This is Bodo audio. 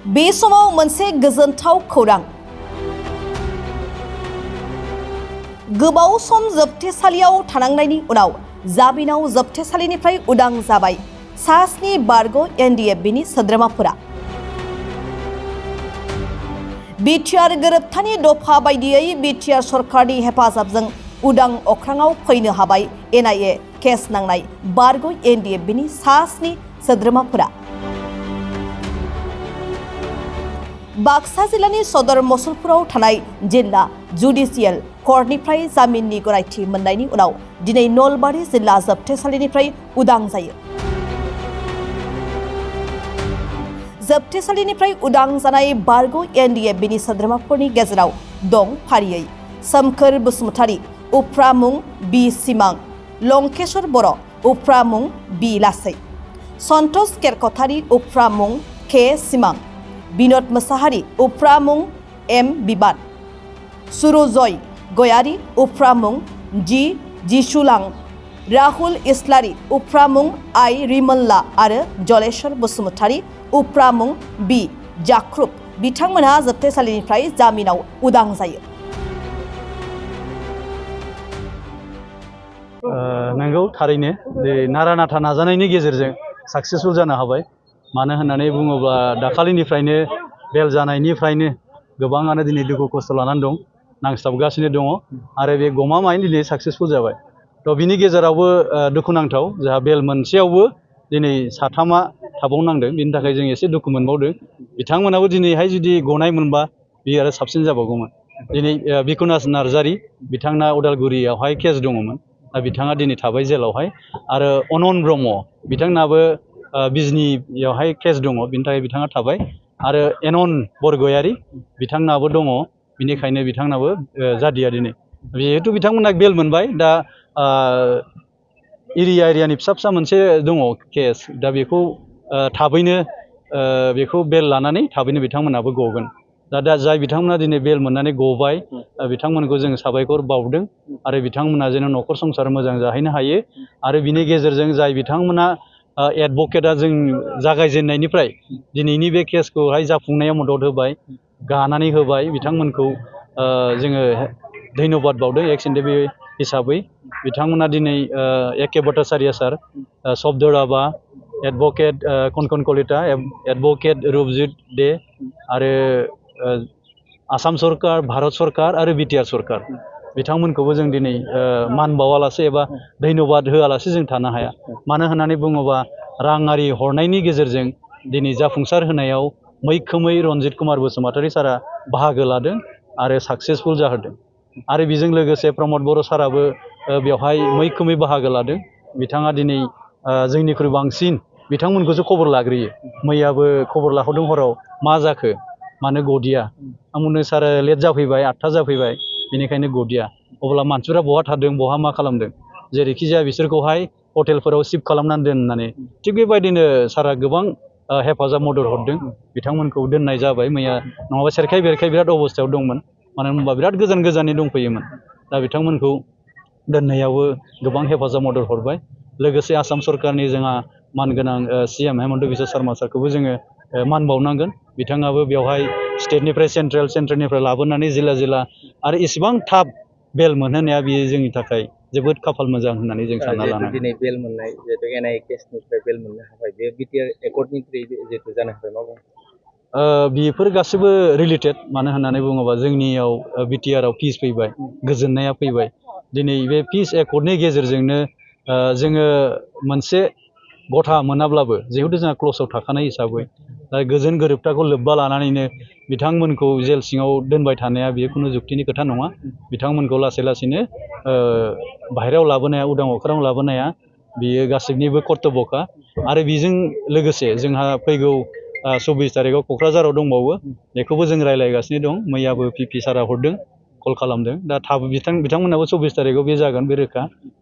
बे समाव मोनसे गोजोनथाव खौरां। गोबाव सम जोबथेसालियाव थानांनायनि उनाव जामिनाव जोबथेसालिनिफ्राय उदां जाबाय सा 7 बारग' एनडिएफबिनि सोद्रोमाफोरा। बिटिआर गोरोबथानि दफा बायदियै बिटिआर सरकारनि हेफाजाबजों उदां अख्राङाव फैनो हाबाय एनआइए केस नांनाय बारग' एनडिएफबिनि सा 7 सोद्रोमाफोरा। बाक्सा जिल्लानि सदर मसलपुराव थानाय जिल्ला जुडिसियेल कर्टनिफ्राय जामिननि गनायथि मोननायनि उनाव दिनै नलबारि जिल्ला जोबथेसालिनिफ्राय उदां जायो। जोबथेसालिनिफ्राय उदां जानाय बारग' एनडिएफबिनि सोद्रोमाफोरनि गेजेराव दं फारियै सोमखोर बसुमतारी उफ्रा मुं बि सिमां, लंकेश्वर बर' उफ्रा मुं बि लासै, सन्तोष केरकटारी उफ्रा मुं के सिमां, बिनोद मोसाहारी उफ्रा मुं एम बिबान, सुरजय गयारी उफ्रा मुं जी जिसुलां, राहुल इस्लारी उफ्रा मुं आई रिमल्ला आरो जलेश्वर बसुमतारी उफ्रा मुं बि जाख्रुब बिथांमोनहा जोबथेसालिनिफ्राय जामिनाव उदां जायो। नंगौ थारैनो नारा नाथा नाजानायनि गेजेरजों साक्सेसफुल जानो हाबाय। मानो होननानै बुङोब्ला दाखालिनिफ्रायनो बेल जानायनिफ्रायनो गोबाङानो दिनै दुखु खस्थ' लानानै दं, नांस्लाबगासिनो दङ आरो बे गमामायैनो दिनै साक्सेसफुल जाबाय। थ' बिनि गेजेरावबो दुखुनांथाव जोंहा बेल मोनसेयावबो दिनै साथामा थाबावनांदों, बिनि थाखाय जों एसे दुखु मोनबावदों। बिथांमोनाबो दिनैहाय जुदि गनाय मोनबा बियो आरो साबसिन जाबावगौमोन। दिनै बिकुनास नार्जारी बिथांना उदालगुरियावहाय केस दङमोन, दा बिथाङा दिनै थाबाय जेलावहाय। आरो अनन ब्रह्म बिथांनाबो बिजनीयावहाय केस दङ, बिनि थाखाय बिथाङा थाबाय। आरो एनन बरगयारी बिथांनाबो दङ, बिनिखायनो बिथांनाबो जादिया दिनै। जिहेथु बिथांमोना बेल मोनबाय, दा एरियानि फिसा फिसा मोनसे दङ केस, दा बेखौ थाबैनो बेखौ बेल लानानै थाबैनो बिथांमोनाबो गगोन। दा जाय बिथांमोना दिनै बेल मोननानै गबाय बिथांमोनखौ जों साबायखर बावदों आरो बिथांमोना जेन' न'खर संसार मोजां जाहैनो हायो। आरो बिनि गेजेरजों जाय बिथांमोना एडभकेटआ जों जागायजेननायनिफ्राय दिनैनि बे केसखौहाय जाफुंनायाव मदद होबाय, गानानै होबाय, बिथांमोनखौ जोङो धन्यबाद बावदों एक्स एनडिएफबि हिसाबै। बिथांमोना दिनै एके भट्टाचार्य सार, शब्द राभा, एडभकेट कनकन कलिता, एडभकेट रुपजित दे आरो आसाम सरकार, भारत सरकार आरो बिटिआर सरकार बिथांमोनखौबो जों दिनै मान बावालासे एबा धन्यबाद होआलासे जों थानो हाया। मानो होननानै बुङोबा राङारि हरनायनि गेजेरजों दिनै जाफुंसार होनायाव मैखोमै रन्जित कुमार बसुमतारी सारा बाहागो लादों आरो साक्सेसफुल जाहोदों। आरो बेजों लोगोसे प्रमद बर' साराबो बेवहाय मैखोमै बाहागो लादों। बिथाङा दिनै जोंनिख्रुइ बांसिन बिथांमोनखौसो खबर लाग्रोयो। मैयाबो खबर लाहरदों हराव, मा जाखो मानो गदिया? आं बुंदों सार लेट जाफैबाय, 8था जाफैबाय, बेनिखायनो गदिया। अब्ला मानसिफोरा बहा थादों, बहा मा खालामदों? जेरैखि जाया बिसोरखौहाय हटेलफोराव शिफ्ट खालामनानै दोन होननानै। थिग बेबायदिनो सारा गोबां हेफाजाब मदद हरदों, बिथांमोनखौ दोननाय जाबाय। मैया नङाबा सेरखाय बेरखाय बिराद अबस्थायाव दंमोन, मानो होनबा बिराद गोजान गोजाननि दंफैयोमोन। दा बिथांमोनखौ दोननायावबो गोबां हेफाजाब मदद हरबाय। लोगोसे आसाम सरकारनि जोंहा मानगोनां CM हेमन्त बिश्व शर्मा सारखौबो जोङो मान बावनांगोन। बिथाङाबो बेवहाय स्टेटनिफ्राय सेन्ट्रेलनिफ्राय लाबोनानै जिल्ला आरो इसेबां थाब बेल मोनहोनाया बियो जोंनि थाखाय जोबोद खाफाल मोजां होननानै जों सानना लानांगोन। दिनै बेल मोननाय, जिहेतु एनआइए केसनिफ्राय बेल मोननो हाबाय, बे बिटिआर एकर्डनिफ्राय जिहेतु जानो हाबाय, मा बुङो? बेफोर गासैबो रिलेटेड। मानो होननानै बुङोबा जोंनियाव बिटिआरआव पिस फैबाय, गोजोननाया फैबाय। दिनै बे पिस एकर्डनि गेजेरजोंनो जोङो मोनसे गथा मोनाब्लाबो जिहेतु जोंहा क्लसआव थाखानाय हिसाबै दा गोजोन गोरोबथाखौ लोब्बा लानानैनो बिथांमोनखौ जेल सिङाव दोनबाय थानाया बेयो खुनु जुक्तिनि खोथा नङा। बिथांमोनखौ लासै लासैनो बाहेरायाव लाबोनाया, उदां अख्राङाव लाबोनाया बियो गासैनिबो कर्तब्यखा। आरो बेजों लोगोसे जोंहा फैगौ 24 तारिखआव क'क्राझाराव दंबावो, बेखौबो जों रायज्लायगासिनो दं। मैयाबो पिपि सारा हरदों, कल खालामदों। दा थाब बिथांमोनाबो 24 तारिखआव बे जागोन, बे रोखा।